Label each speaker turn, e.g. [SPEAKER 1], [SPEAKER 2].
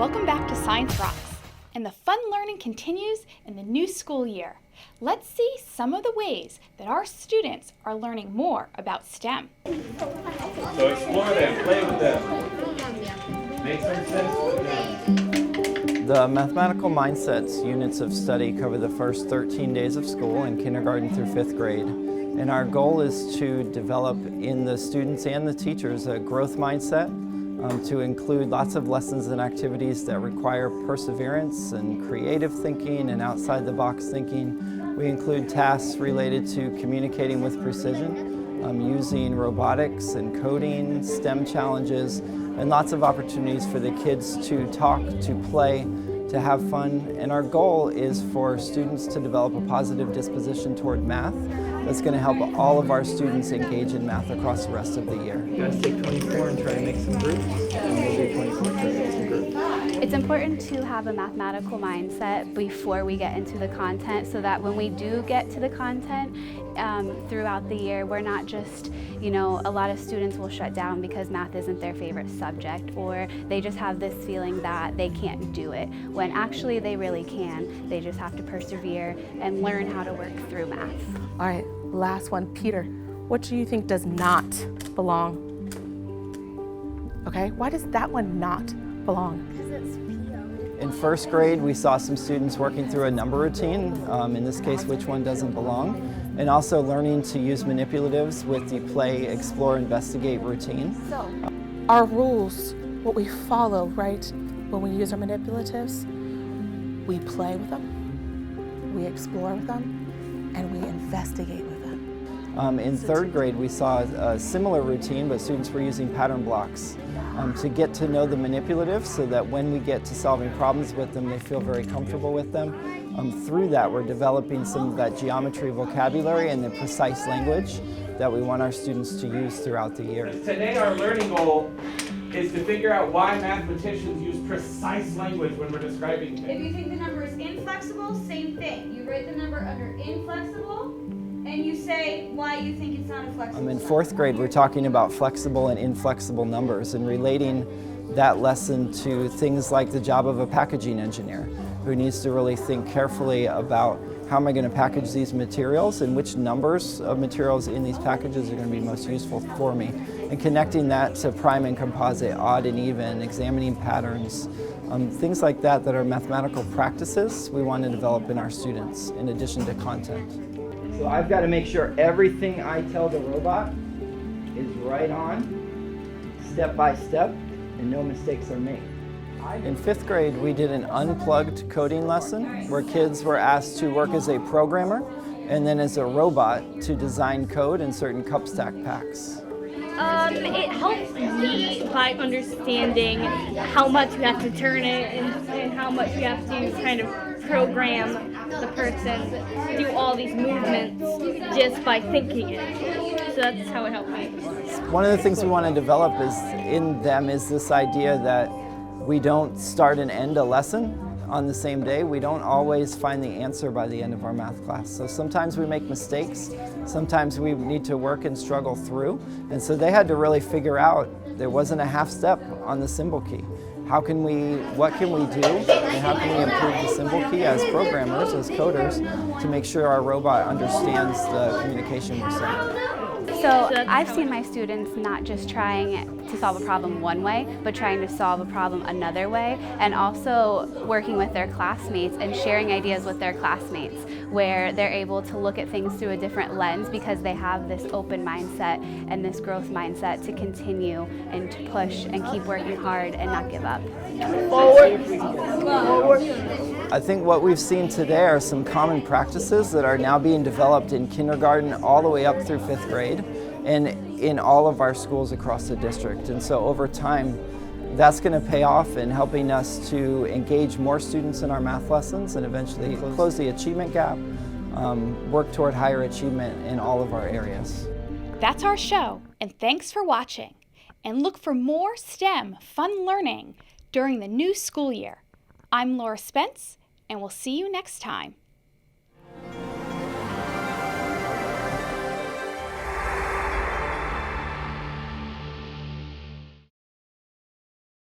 [SPEAKER 1] Welcome back to Science Rocks, and the fun learning continues in the new school year. Let's see some of the ways that our students are learning more about STEM.
[SPEAKER 2] So explore them, play with them, make some sense with them.
[SPEAKER 3] The Mathematical Mindsets units of study cover the first 13 days of school in kindergarten through 5th grade. And our goal is to develop in the students and the teachers a growth mindset to include lots of lessons and activities that require perseverance and creative thinking and outside the box thinking. We include tasks related to communicating with precision, using robotics and coding, STEM challenges, and lots of opportunities for the kids to talk, to play, to have fun. And our goal is for students to develop a positive disposition toward math that's going to help all of our students engage in math across the rest of the year. You guys take 24 and try to make some groups, and we'll do 24 and try to make some groups.
[SPEAKER 4] It's important to have a mathematical mindset before we get into the content so that when we do get to the content throughout the year, we're not just, a lot of students will shut down because math isn't their favorite subject, or they just have this feeling that they can't do it, when actually they really can. They just have to persevere and learn how to work through math.
[SPEAKER 5] All right, last one. Peter, what do you think does not belong? Okay, why does that one not belong?
[SPEAKER 3] In 1st grade, we saw some students working through a number routine, in this case, which one doesn't belong, and also learning to use manipulatives with the play, explore, investigate routine.
[SPEAKER 5] So, our rules, what we follow, right, when we use our manipulatives, we play with them, we explore with them, and we investigate with them.
[SPEAKER 3] In 3rd grade, we saw a similar routine, but students were using pattern blocks to get to know the manipulatives so that when we get to solving problems with them, they feel very comfortable with them. Through that, we're developing some of that geometry vocabulary and the precise language that we want our students to use throughout the year.
[SPEAKER 2] Today our learning goal is to figure out why mathematicians use precise language when we're describing things.
[SPEAKER 6] If you think the number is inflexible, same thing. You write the number under inflexible, and you say why you think it's not a flexible
[SPEAKER 3] In
[SPEAKER 6] number.
[SPEAKER 3] 4th grade, we're talking about flexible and inflexible numbers and relating that lesson to things like the job of a packaging engineer who needs to really think carefully about how am I going to package these materials and which numbers of materials in these packages are going to be most useful for me, and connecting that to prime and composite, odd and even, examining patterns, things like that that are mathematical practices we want to develop in our students in addition to content. So I've got to make sure everything I tell the robot is right on, step by step, and no mistakes are made. In 5th grade, we did an unplugged coding lesson where kids were asked to work as a programmer and then as a robot to design code in certain cup stack packs.
[SPEAKER 7] It helps me by understanding how much you have to turn it and how much you have to kind of program the person to do all these movements just by thinking it. So that's how it helped me.
[SPEAKER 3] One of the things we want to develop in them is this idea that we don't start and end a lesson on the same day. We don't always find the answer by the end of our math class. So sometimes we make mistakes, sometimes we need to work and struggle through. And so they had to really figure out there wasn't a half step on the symbol key. What can we do, and how can we improve the symbol key as programmers, as coders, to make sure our robot understands the communication we're sending?
[SPEAKER 4] So I've seen my students not just trying to solve a problem one way, but trying to solve a problem another way, and also working with their classmates and sharing ideas with their classmates, where they're able to look at things through a different lens because they have this open mindset and this growth mindset to continue and to push and keep working hard and not give up.
[SPEAKER 3] I think what we've seen today are some common practices that are now being developed in kindergarten all the way up through 5th grade and in all of our schools across the district. And so over time, that's going to pay off in helping us to engage more students in our math lessons and eventually close the achievement gap, work toward higher achievement in all of our areas.
[SPEAKER 1] That's our show, and thanks for watching. And look for more STEM fun learning during the new school year. I'm Laura Spence, and we'll see you next time.